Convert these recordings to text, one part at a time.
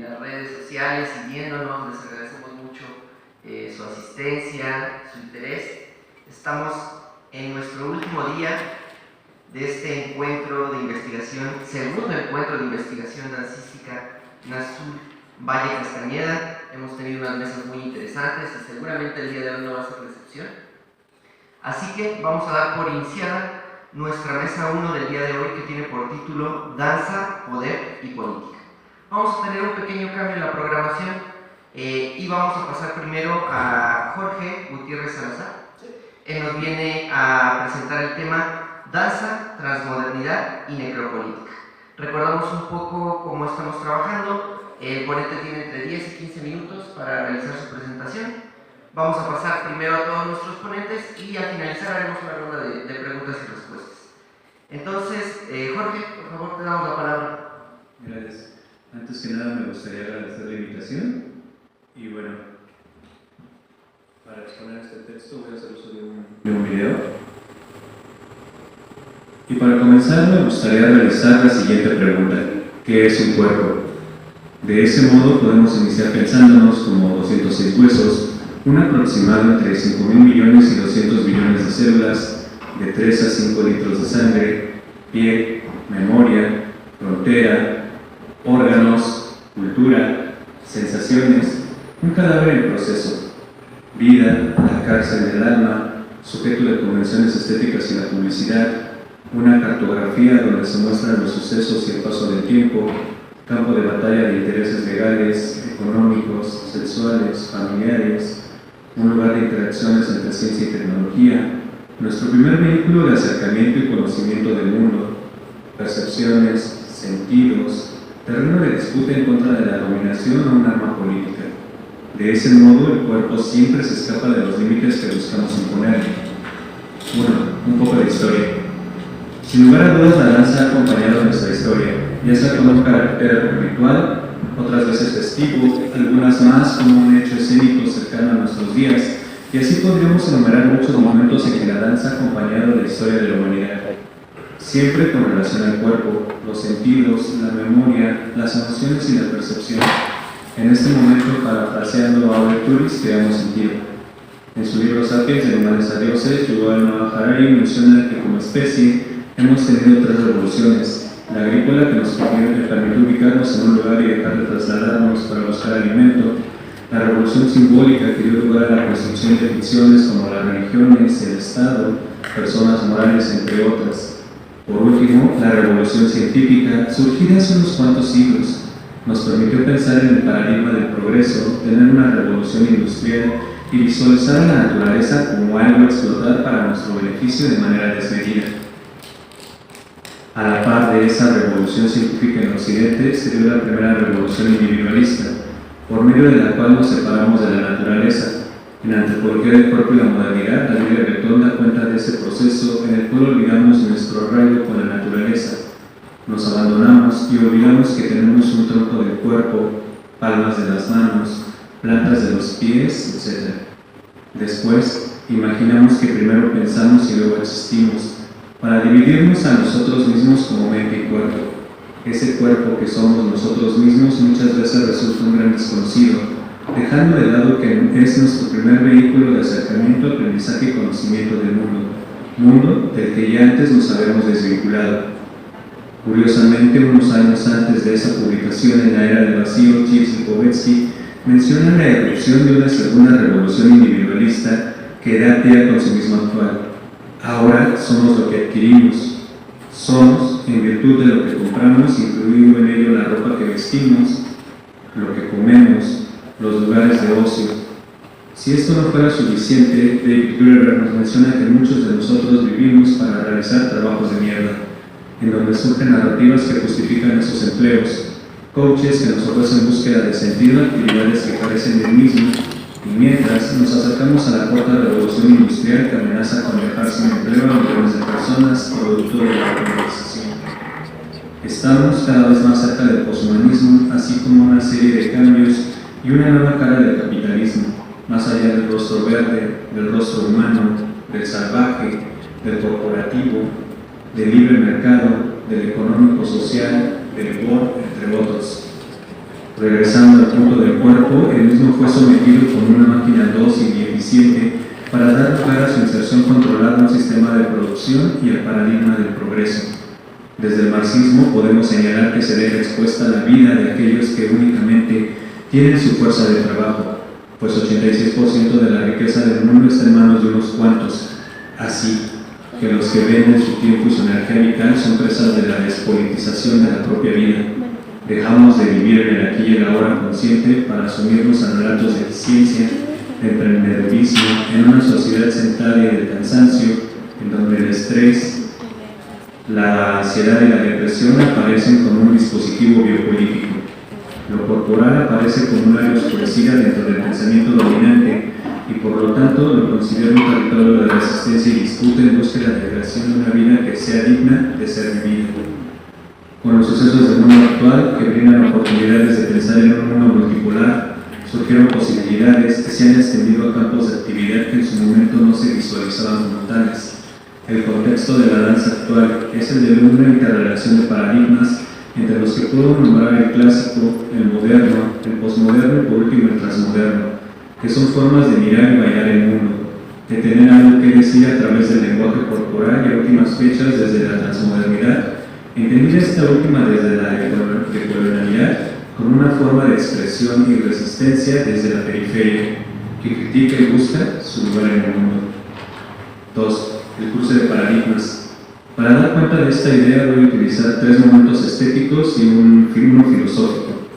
en las redes sociales siguiéndonos. Les agradecemos mucho su asistencia, su interés. Estamos en nuestro último día de este encuentro de investigación, segundo encuentro de investigación dancística NASUL Valle Castañeda. Hemos tenido unas mesas muy interesantes y seguramente el día de hoy no va a ser la excepción. Así que vamos a dar por iniciada nuestra mesa 1 del día de hoy, que tiene por título Danza, Poder y Política. Vamos a tener un pequeño cambio en la programación y vamos a pasar primero a Jorge Gutiérrez Salazar. Él nos viene a presentar el tema Danza, Transmodernidad y Necropolítica. Recordamos un poco cómo estamos trabajando. El ponente tiene entre 10 y 15 minutos para realizar su presentación. Vamos a pasar primero a todos nuestros ponentes y al finalizar haremos una ronda de preguntas y respuestas. Entonces, Jorge, por favor, te damos la palabra. Gracias. Antes que nada me gustaría agradecer la invitación y bueno, para exponer este texto voy a hacer uso de un video. Y para comenzar me gustaría realizar la siguiente pregunta: ¿qué es un cuerpo? De ese modo podemos iniciar pensándonos como 206 huesos, un aproximado entre 5.000 millones y 200 billones de células, de 3 a 5 litros de sangre, piel, memoria, frontera, órganos, cultura, sensaciones, un cadáver en proceso, vida, la cárcel del alma, sujeto de convenciones estéticas y la publicidad, una cartografía donde se muestran los sucesos y el paso del tiempo, campo de batalla de intereses legales, económicos, sexuales, familiares, un lugar de interacciones entre ciencia y tecnología, nuestro primer vehículo de acercamiento y conocimiento del mundo, percepciones, sentidos, terreno de disputa en contra de la dominación o un arma política. De ese modo, el cuerpo siempre se escapa de los límites que buscamos imponer. Bueno, un poco de historia. Sin lugar a dudas, la danza ha acompañado nuestra historia, ya sea con un carácter ritual, otras veces festivo, algunas más como un hecho escénico cercano a nuestros días, y así podríamos enumerar muchos momentos en que la danza ha acompañado la historia de la humanidad, siempre con relación al cuerpo, los sentidos, la memoria, las emociones y la percepción. En este momento, parafraseando a Albert Turis, creamos sentido. En su libro Sapiens, de Animales a Dioses, Yuval Noah Harari menciona que como especie hemos tenido 3 revoluciones: la agrícola, que nos permitió ubicarnos en un lugar y dejar de trasladarnos para buscar alimento; la revolución simbólica, que dio lugar a la construcción de ficciones como las religiones, el Estado, personas morales, entre otras; por último, la revolución científica, surgida hace unos cuantos siglos, nos permitió pensar en el paradigma del progreso, tener una revolución industrial y visualizar a la naturaleza como algo a explotar para nuestro beneficio de manera desmedida. A la par de esa revolución científica en Occidente, se dio la primera revolución individualista, por medio de la cual nos separamos de la naturaleza. En la antropología del cuerpo y la modernidad, la Biblia Breton da cuenta de ese proceso en el cual olvidamos nuestro arraigo con la naturaleza. Nos abandonamos y olvidamos que tenemos un tronco del cuerpo, palmas de las manos, plantas de los pies, etc. Después, imaginamos que primero pensamos y luego existimos, para dividirnos a nosotros mismos como mente y cuerpo. Ese cuerpo que somos nosotros mismos muchas veces resulta un gran desconocido, dejando de lado que es nuestro primer vehículo de acercamiento, aprendizaje y conocimiento del mundo del que ya antes nos habíamos desvinculado. Curiosamente, unos años antes de esa publicación, en la era del vacío, Gilles Lipovetsky menciona la erupción de una segunda revolución individualista que da pie al consumismo actual. Ahora somos lo que adquirimos. Somos en virtud de lo que compramos, incluido en ello la ropa que vestimos, lo que comemos, los lugares de ocio. Si esto no fuera suficiente, David Graeber nos menciona que muchos de nosotros vivimos para realizar trabajos de mierda, en donde surgen narrativas que justifican esos empleos, coaches que nos ofrecen búsqueda de sentido, actividades que carecen del mismo, y mientras nos acercamos a la cuarta revolución industrial que amenaza con dejar sin empleo a millones de personas producto de la globalización. Estamos cada vez más cerca del poshumanismo, así como una serie de cambios y una nueva cara del capitalismo, más allá del rostro verde, del rostro humano, del salvaje, del corporativo, del libre mercado, del económico social, del Word, entre otros. Regresando al punto del cuerpo, el mismo fue sometido con una máquina dócil y eficiente para dar lugar a su inserción controlada en un sistema de producción y el paradigma del progreso. Desde el marxismo podemos señalar que se deja expuesta la vida de aquellos que únicamente tienen su fuerza de trabajo, pues 86% de la riqueza del mundo está en manos de unos cuantos, así que los que venden su tiempo y su energía vital son presas de la despolitización de la propia vida. Dejamos de vivir en el aquí y el ahora consciente para asumirnos a relatos de eficiencia, de emprendedurismo, en una sociedad sentada y de cansancio, en donde el estrés, la ansiedad y la depresión aparecen como un dispositivo biopolítico. Lo corporal aparece como una área oscurecida dentro del pensamiento dominante y por lo tanto lo considera un territorio de resistencia y disputa en búsqueda de creación de una vida que sea digna de ser vivida. Con los sucesos del mundo actual que brindan oportunidades de pensar en un mundo multipolar, surgieron posibilidades que se han extendido a campos de actividad que en su momento no se visualizaban como tales. El contexto de la danza actual es el de una interrelación de paradigmas entre los que puedo nombrar el clásico, el moderno, el posmoderno y por último el transmoderno, que son formas de mirar y bailar el mundo, de tener algo que decir a través del lenguaje corporal y a últimas fechas desde la transmodernidad, entendida esta última desde la decolonialidad como una forma de expresión y resistencia desde la periferia, que critica y busca su lugar en el mundo. 2. El cruce de paradigmas. Para dar cuenta de esta idea voy a utilizar 3 momentos estéticos y uno filosófico.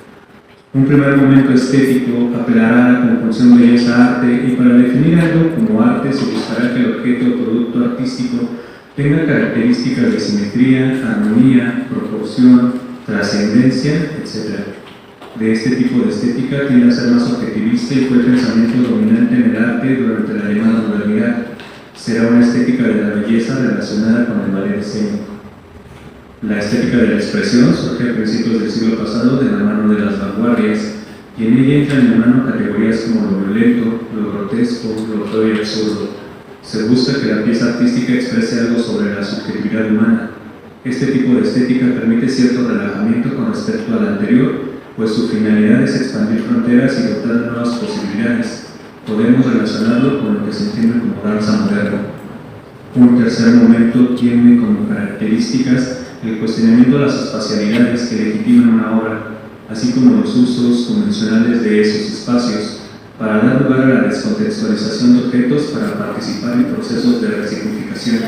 Un primer momento estético apelará a la conjunción belleza-arte y para definir algo como arte se buscará que el objeto o producto artístico tenga características de simetría, armonía, proporción, trascendencia, etc. De este tipo de estética tiende a ser más objetivista y fue el pensamiento dominante en el arte durante la llamada modernidad. Será una estética de la belleza relacionada con el ballet escénico. La estética de la expresión surge a principios del siglo pasado de la mano de las vanguardias y en ella entran en mano categorías como lo violento, lo grotesco, lo feo y absurdo. Se busca que la pieza artística exprese algo sobre la subjetividad humana. Este tipo de estética permite cierto relajamiento con respecto a la anterior, pues su finalidad es expandir fronteras y dotar de nuevas posibilidades. Podemos relacionarlo con lo que se entiende como danza moderna. Un tercer momento tiene como características el cuestionamiento de las espacialidades que legitiman una obra, así como los usos convencionales de esos espacios, para dar lugar a la descontextualización de objetos para participar en procesos de resignificación.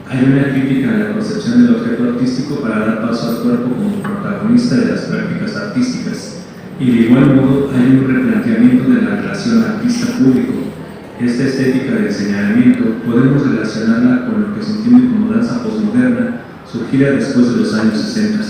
Hay una crítica a la concepción del objeto artístico para dar paso al cuerpo como protagonista de las prácticas artísticas. Y de igual modo hay un replanteamiento de la relación artista-público. Esta estética de señalamiento podemos relacionarla con lo que se entiende como danza posmoderna, surgida después de los años 60.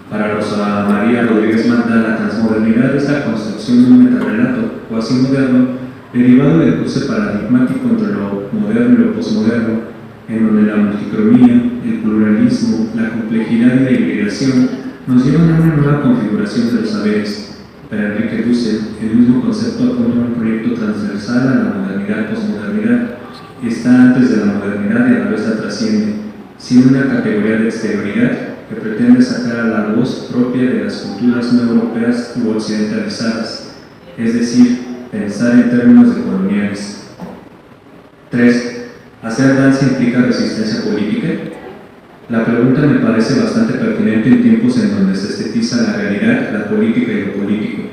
Para Rosa María Rodríguez Mata, la transmodernidad es la construcción de un metarrelato cuasi moderno derivado del cruce paradigmático entre lo moderno y lo posmoderno, en donde la multicromía, el pluralismo, la complejidad y la hibridación nos llevan a una nueva configuración de los saberes. Para Enrique Dussel, el mismo concepto apunta a un proyecto transversal a la modernidad-posmodernidad. Está antes de la modernidad y a la vez la trasciende, siendo una categoría de exterioridad que pretende sacar a la voz propia de las culturas no europeas u occidentalizadas, es decir, pensar en términos de coloniales. 3. ¿Hacer danza implica resistencia política? La pregunta me parece bastante pertinente en tiempos en donde se estetiza la realidad, la política y lo político.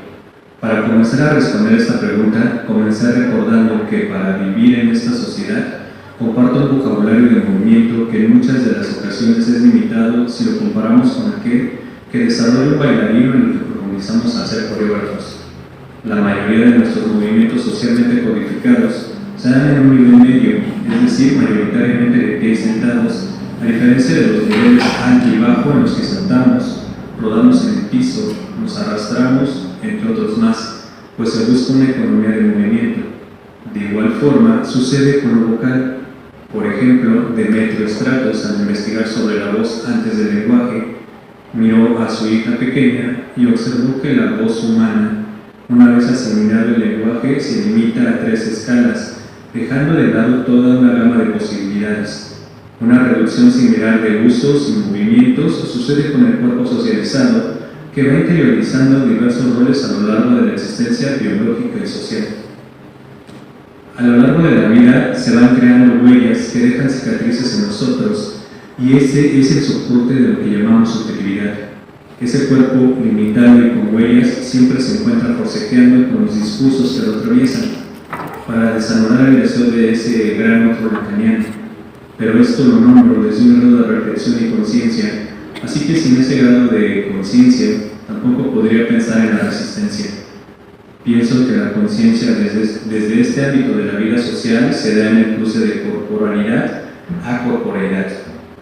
Para comenzar a responder esta pregunta, comencé recordando que para vivir en esta sociedad comparto un vocabulario de movimiento que en muchas de las ocasiones es limitado si lo comparamos con aquel que desarrolla un bailarín en el que profundizamos a ser coreógrafos. La mayoría de nuestros movimientos socialmente codificados se dan en un nivel medio, es decir, mayoritariamente de pie y sentados, a diferencia de los niveles alto y bajo en los que saltamos, rodamos en el piso, nos arrastramos, entre otros más, pues se busca una economía de movimiento. De igual forma, sucede con lo vocal. Por ejemplo, Demetrio Stratos, al investigar sobre la voz antes del lenguaje, miró a su hija pequeña y observó que la voz humana, una vez asimilado el lenguaje, se limita a 3 escalas, dejando de lado toda una gama de posibilidades. Una reducción similar de usos y movimientos sucede con el cuerpo socializado, que va interiorizando diversos roles a lo largo de la existencia biológica y social. A lo largo de la vida se van creando huellas que dejan cicatrices en nosotros, y ese es el soporte de lo que llamamos subjetividad. Ese cuerpo limitado y con huellas siempre se encuentra forcejeando con los discursos que lo atraviesan para desanudar el deseo de ese gran otro lacaniano. Pero esto lo nombro desde un grado de reflexión y conciencia, así que sin ese grado de conciencia tampoco podría pensar en la resistencia. Pienso que la conciencia desde este ámbito de la vida social se da en el cruce de corporalidad a corporeidad,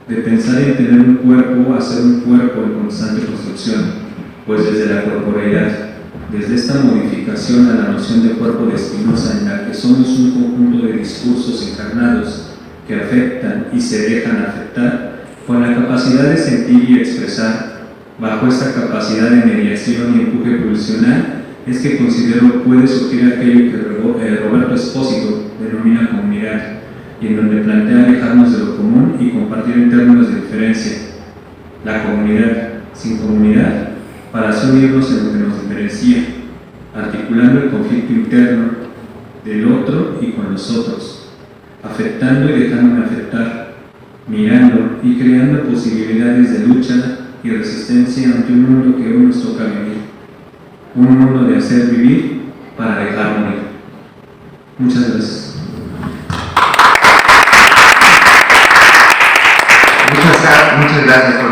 de pensar en tener un cuerpo a ser un cuerpo en constante construcción, pues desde la corporeidad, desde esta modificación a la noción de cuerpo de Spinoza, en la que somos un conjunto de discursos encarnados que afectan y se dejan afectar, con la capacidad de sentir y expresar, bajo esta capacidad de mediación y empuje pulsional, es que considero puede surgir aquello que Roberto Espósito denomina comunidad, y en donde plantea alejarnos de lo común y compartir en términos de diferencia. La comunidad, sin comunidad, para así unirnos en lo que nos diferencia, articulando el conflicto interno del otro y con los otros, afectando y dejándome afectar, mirando y creando posibilidades de lucha y resistencia ante un mundo que hoy nos toca vivir. Un mundo de hacer vivir para dejar morir. Muchas gracias. Muchas gracias por